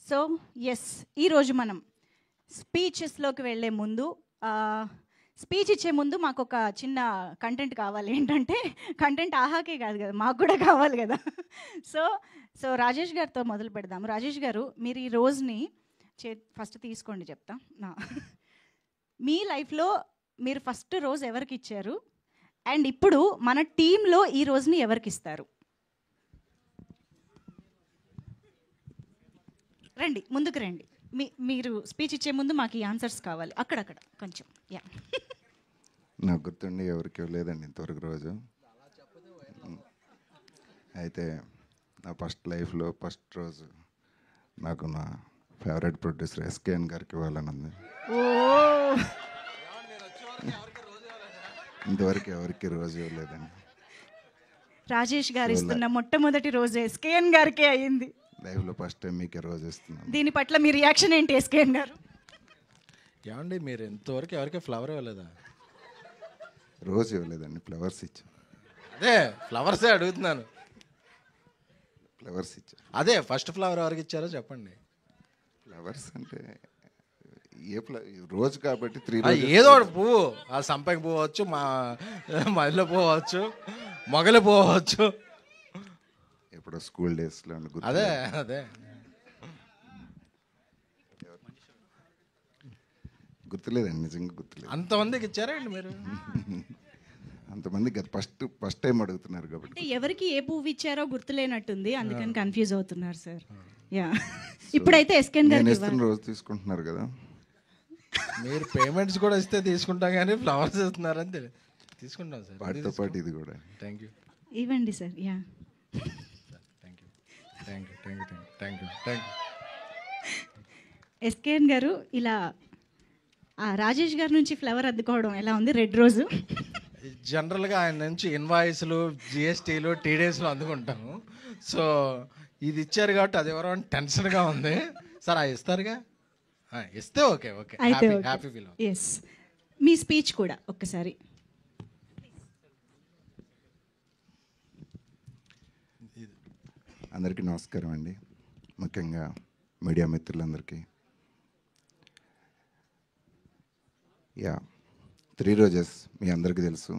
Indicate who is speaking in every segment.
Speaker 1: So yes, ఈరోజు మనం స్పీచెస్లోకి వెళ్ళే ముందు స్పీచ్ ఇచ్చే ముందు మాకు ఒక చిన్న కంటెంట్ కావాలి. ఏంటంటే కంటెంట్ ఆహాకే కాదు కదా, మాకు కూడా కావాలి కదా. సో సో రాజేష్ గారితో మొదలు పెడదాం. రాజేష్ గారు, మీరు ఈ రోజుని ఫస్ట్ తీసుకోండి, చెప్తా. మీ లైఫ్లో మీరు ఫస్ట్ రోజు ఎవరికి ఇచ్చారు, అండ్ ఇప్పుడు మన టీంలో ఈ రోజుని ఎవరికి ఇస్తారు? రండి, ముందుకు రండి. మీరు స్పీచ్ ఇచ్చే ముందు మాకు ఈ ఆన్సర్స్ కావాలి. అక్కడక్కడ కొంచెం. యా,
Speaker 2: నాకు గుర్తుండి ఎవరికి ఇవ్వలేదండి ఇంతవరకు రోజు. అయితే నా లైఫ్లో ఫస్ట్ రోజు నాకు నా ఫేవరెట్ ప్రొడ్యూసర్ ఎస్కేఎన్ గారికి ఇవ్వాలని ఉంది. ఇంతవరకు ఎవరికి రోజు ఇవ్వలేదండి.
Speaker 1: రాజేష్ గారు ఇస్తున్న మొట్టమొదటి రోజు ఎస్కేఎన్ గారికే అయ్యింది.
Speaker 2: లైఫ్లో ఫస్ట్ టైం మీకే రోజు ఇస్తున్నాను.
Speaker 1: దీని పట్ల మీ రియాక్షన్ ఏంటి ఎస్కేఎన్ గారు?
Speaker 3: ఏమండి, మీరు ఇంతవరకు ఎవరికి ఫ్లవర్ ఇవ్వలేదా?
Speaker 2: రోజు ఇవ్వలేదండి, ఫ్లవర్స్ ఇచ్చా.
Speaker 3: అదే ఫ్లవర్సే అడుగుతున్నాను.
Speaker 2: ఫ్లవర్స్ ఇచ్చా.
Speaker 3: అదే ఫస్ట్ ఫ్లవర్ ఎవరికి ఇచ్చారో చెప్పండి.
Speaker 2: ఫ్లవర్స్ అంటే రోజు కాబట్టి 3
Speaker 3: ఏదో ఒకటి పువ్వు, ఆ సంపంగి పువ్వు అవచ్చు, మా మల్లె పువ్వు అవచ్చు, మొగలి పువ్వు అవచ్చు.
Speaker 2: ఎప్పుడో స్కూల్ డేస్లో.
Speaker 3: అదే అదే
Speaker 2: గుర్తులేదండి, నిజంగా గుర్తులేదు.
Speaker 3: అంతమందికి ఇచ్చారండి మీరు?
Speaker 2: అంతమంది ఫస్ట్ టైం అడుగుతున్నారు కాబట్టి.
Speaker 1: ఎవరికి ఏ పువ్వు ఇచ్చారో గుర్తులేనట్టుంది, అందుకని కన్ఫ్యూజ్ అవుతున్నారు సార్. యా, ఇప్పుడైతే ఎస్కేఎన్ గారు
Speaker 2: రోజు తీసుకుంటున్నారు కదా.
Speaker 3: మీరు పేమెంట్స్ కూడా ఇస్తే తీసుకుంటాం, కానీ ఫ్లవర్స్ ఇస్తున్నారని తీసుకుంటాం సార్.
Speaker 2: వాటితో పాటు ఇది కూడా.
Speaker 3: Thank you.
Speaker 1: ఇవ్వండి sir. Yeah,
Speaker 3: thank you thank you thank you thank you thank you.
Speaker 1: SKN గారు, ఇలా రాజేష్ గారి నుంచి ఫ్లవర్ అద్దుకోవడం ఎలా ఉంది? రెడ్ రోజు
Speaker 3: జనరల్గా ఆయన నుంచి ఇన్వాయిస్లు, జిఎస్టీలు, టీడీఎస్లు అందుకుంటాము. సో ఇది ఇచ్చారు కాబట్టి అది ఎవరో టెన్షన్గా ఉంది సార్. అది ఇస్తారుగా, ఇస్తే okay okay, happy feel.
Speaker 1: Yes, మీ స్పీచ్ కూడా ఒక్కసారి.
Speaker 2: అందరికీ నమస్కారం అండి, ముఖ్యంగా మీడియా మిత్రులందరికీ. యా, 3 రోజెస్ మీ అందరికీ తెలుసు.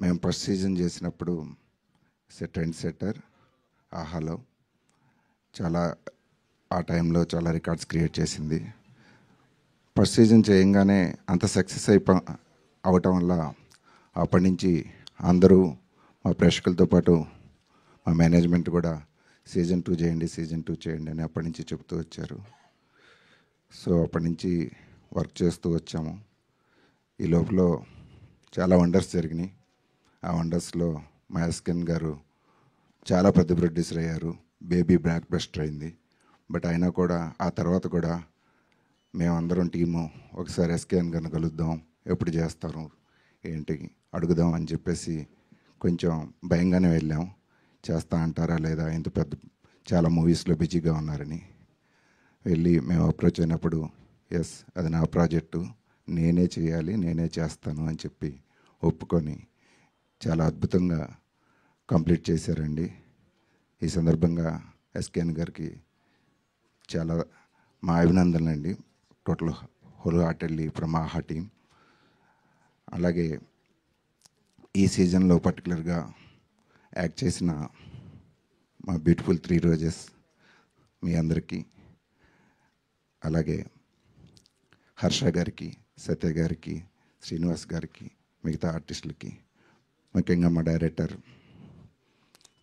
Speaker 2: మేము ఫస్ట్ సీజన్ చేసినప్పుడు ట్రెండ్ సెట్టర్ ఆహాలో ఆ టైంలో చాలా రికార్డ్స్ క్రియేట్ చేసింది. ఫస్ట్ సీజన్ చేయంగానే అంత సక్సెస్ అవటం వల్ల అప్పటి నుంచి అందరూ మా ప్రేక్షకులతో పాటు మా మేనేజ్మెంట్ కూడా సీజన్ 2 చేయండి అని అప్పటి నుంచి చెబుతూ వచ్చారు. సో అప్పటి నుంచి వర్క్ చేస్తూ వచ్చాము. ఈ లోపల చాలా వండర్స్ జరిగినాయి. ఆ వండర్స్లో మా ఎస్కేఎన్ గారు చాలా పెద్ద ప్రొడ్యూసర్ అయ్యారు. బేబీ బ్లాక్ బస్టర్ అయింది. బట్ అయినా కూడా ఆ తర్వాత కూడా మేమందరం టీము ఒకసారి ఎస్కేఎన్ గారిని కలుద్దాం, ఎప్పుడు చేస్తారు ఏంటి అడుగుదాం అని చెప్పేసి కొంచెం భయంగానే వెళ్ళాం. చేస్తా అంటారా లేదా, ఇంత పెద్ద చాలా మూవీస్లో బిజీగా ఉన్నారని. వెళ్ళి మేము అప్రోచ్ అయినప్పుడు ఎస్, అది నా ప్రాజెక్టు, నేనే చేయాలి, నేనే చేస్తాను అని చెప్పి ఒప్పుకొని చాలా అద్భుతంగా కంప్లీట్ చేశారండి. ఈ సందర్భంగా ఎస్కేఎన్ గారికి చాలా మా అభినందనలు అండి, టోటల్ హోల్ హార్టెడ్లీ ఫ్రమ్ ఆహా టీమ్. అలాగే ఈ సీజన్లో పర్టికులర్గా యాక్ట్ చేసిన మా బ్యూటిఫుల్ 3 రోజెస్ మీ అందరికీ, అలాగే హర్ష గారికి, సత్య గారికి, శ్రీనివాస్ గారికి, మిగతా ఆర్టిస్టులకి, ముఖ్యంగా మా డైరెక్టర్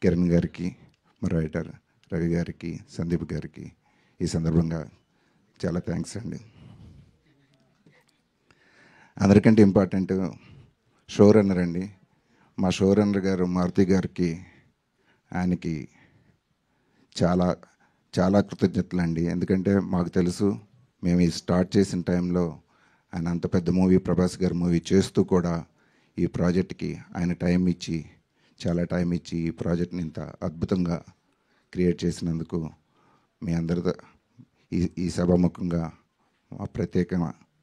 Speaker 2: కిరణ్ గారికి, మా రైటర్ రవి గారికి, సందీప్ గారికి ఈ సందర్భంగా చాలా థ్యాంక్స్ అండి. అందరికంటే ఇంపార్టెంట్ షో రన్నర్ అండి. మా షో రన్నర్ గారు మారుతి గారికి, ఆయనకి చాలా చాలా కృతజ్ఞతలు అండి. ఎందుకంటే మాకు తెలుసు, మేము ఈ స్టార్ట్ చేసిన టైంలో ఆయన అంత పెద్ద మూవీ, ప్రభాస్ గారి మూవీ చేస్తూ కూడా ఈ ప్రాజెక్ట్కి ఆయన చాలా టైం ఇచ్చి ఈ ప్రాజెక్ట్ని ఇంత అద్భుతంగా క్రియేట్ చేసినందుకు మీ అందరితో ఈ సభాముఖంగా మా ప్రత్యేక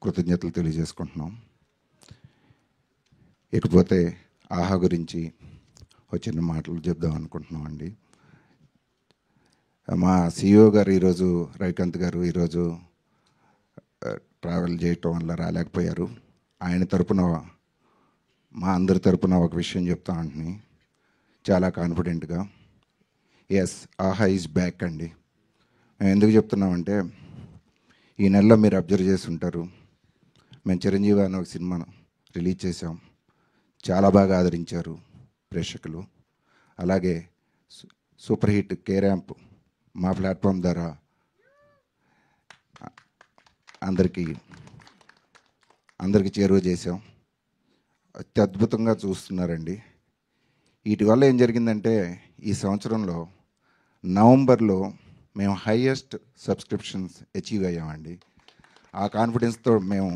Speaker 2: కృతజ్ఞతలు తెలియజేసుకుంటున్నాం. ఇకపోతే ఆహా గురించి చిన్న మాటలు చెప్దాం అనుకుంటున్నాం అండి. మా సిఇఓ గారు ఈరోజు రవికాంత్ గారు ఈరోజు ట్రావెల్ చేయటం వల్ల రాలేకపోయారు. ఆయన తరపున మా అందరి తరపున ఒక విషయం చెప్తా అంటుని చాలా కాన్ఫిడెంట్గా, ఎస్ ఆహా ఈజ్ బ్యాక్ అండి. మేము ఎందుకు చెప్తున్నామంటే, ఈ నెలలో మీరు అబ్జర్వ్ చేసి ఉంటారు, మేము చిరంజీవి అనే ఒక సినిమాను రిలీజ్ చేసాం. చాలా బాగా ఆదరించారు ప్రేక్షకులు. అలాగే సూపర్ హిట్ కే ర్యాంప్ మా ప్లాట్ఫామ్ ద్వారా అందరికీ చేరువ చేసాం. అత్యద్భుతంగా చూస్తున్నారండి. వీటి వల్ల ఏం జరిగిందంటే, ఈ సంవత్సరంలో నవంబర్లో మేము హైయెస్ట్ సబ్స్క్రిప్షన్స్ అచీవ్ అయ్యామండి. ఆ కాన్ఫిడెన్స్తో మేము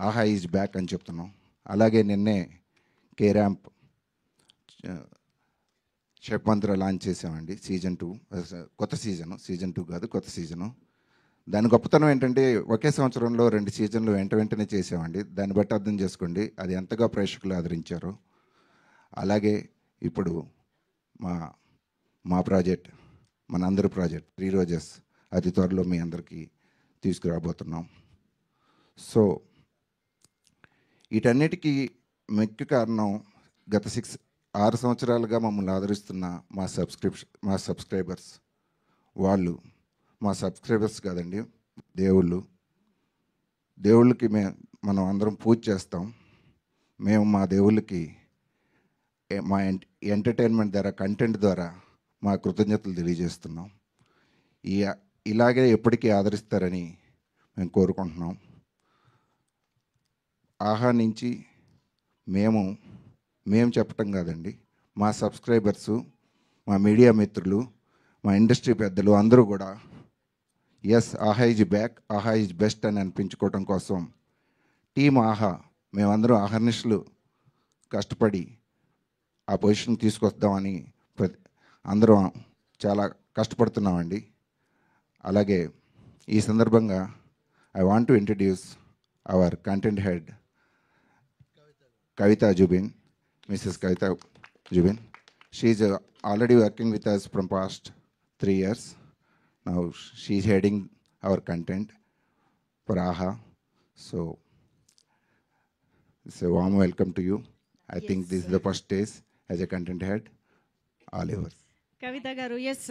Speaker 2: ఆహా ఈజ్ బ్యాక్ అని చెప్తున్నాం. అలాగే నిన్నే కే ర్యాంప్ షట్మంత్ర లాంచ్ చేసామండి. సీజన్ 2 కొత్త సీజన్ 2 కాదు, కొత్త సీజను. దాని గొప్పతనం ఏంటంటే, ఒకే సంవత్సరంలో 2 సీజన్లు వెంటనే చేసామండి. దాన్ని బట్టి అర్థం చేసుకోండి అది ఎంతగా ప్రేక్షకులు ఆదరించారో. అలాగే ఇప్పుడు మా ప్రాజెక్ట్, మనందరి ప్రాజెక్ట్ 3 రోజెస్ అతి త్వరలో మీ అందరికీ తీసుకురాబోతున్నాం. సో వీటన్నిటికీ ముఖ్య కారణం గత 6 సంవత్సరాలుగా మమ్మల్ని ఆదరిస్తున్న మా సబ్స్క్రైబర్స్. వాళ్ళు మా సబ్స్క్రైబర్స్ కాదండి, దేవుళ్ళకి మనం అందరం పూజ చేస్తాం. మేము మా దేవుళ్ళకి మా ఎంటర్టైన్మెంట్ ద్వారా, కంటెంట్ ద్వారా మా కృతజ్ఞతలు తెలియజేస్తున్నాం. ఇలాగే ఎప్పటికీ ఆదరిస్తారని మేము కోరుకుంటున్నాం. ఆహా నుంచి మేము చెప్పటం కాదండి, మా సబ్స్క్రైబర్సు, మా మీడియా మిత్రులు, మా ఇండస్ట్రీ పెద్దలు అందరూ కూడా ఎస్ ఆహా ఈజ్ బ్యాక్, ఆహా ఈజ్ బెస్ట్ అని అనిపించుకోవటం కోసం టీమ్ ఆహా మేమందరం అహర్నిశలు కష్టపడి ఆ పొజిషన్ తీసుకొద్దామని అందరం చాలా కష్టపడుతున్నామండి. అలాగే ఈ సందర్భంగా I want to introduce hour content head Kavita Jubin, Mrs. Kavita Jubin. She is already working with us from past 3 years. Now she is heading our content for AHA. So it's a warm welcome to you. I think this is the first stage as a content head. All yours.
Speaker 1: కవిత గారు, yes